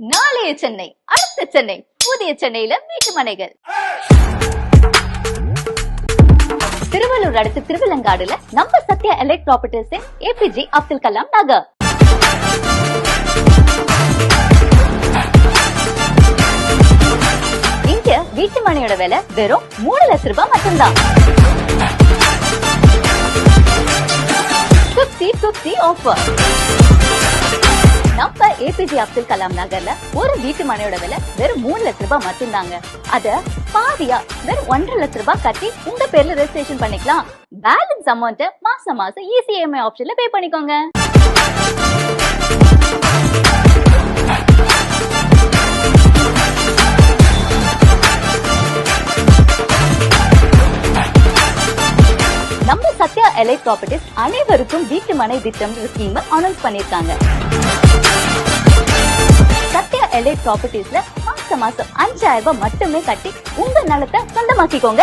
நாளைய சென்னை, அடுத்த சென்னை, புதிய சென்னையில வீட்டு மனைகள். திருவள்ளூர் அடுத்து திருவிலங்காடுல நம்ம சத்யா எலைட் ப்ராப்பர்ட்டிஸ் ஏபிஜே அப்துல் கலாம் நகர். இங்க வீட்டு மனையோட விலை வெறும் 3 லட்சம் ரூபாய் மட்டும்தான். 50-50 ஆஃபர். நம்ம ஏபிஜே அப்துல் கலாம் நகர்ல ஒரு வீட்டு மனையோட விலை வெறும் 3 லட்சம் ரூபாய் மட்டும்தாங்க. அத பாதியா வெறும் 1.5 லட்சம் ரூபாய் கட்டி உங்க பேர்ல ரெஜிஸ்ட்ரேஷன் பண்ணிக்கலாம். பேலன்ஸ் அமௌண்ட் மாசம் மாசம் இசிஎம்ஐ ஆப்ஷன்ல பே பண்ணிக்கோங்க. நம்ம சத்யா எலைட் ப்ராப்பர்ட்டிஸ் அனைவருக்கும் வீட்டு மனை திட்டம் ஸ்கீம் அனௌன்ஸ் பண்ணிருக்காங்க. சத்யா எலைட் ப்ராப்பர்ட்டிஸ்ல மாசம் 5000 ரூபாய் மட்டுமே கட்டி உங்க நிலத்தை சொந்தமாக்கிக்கோங்க.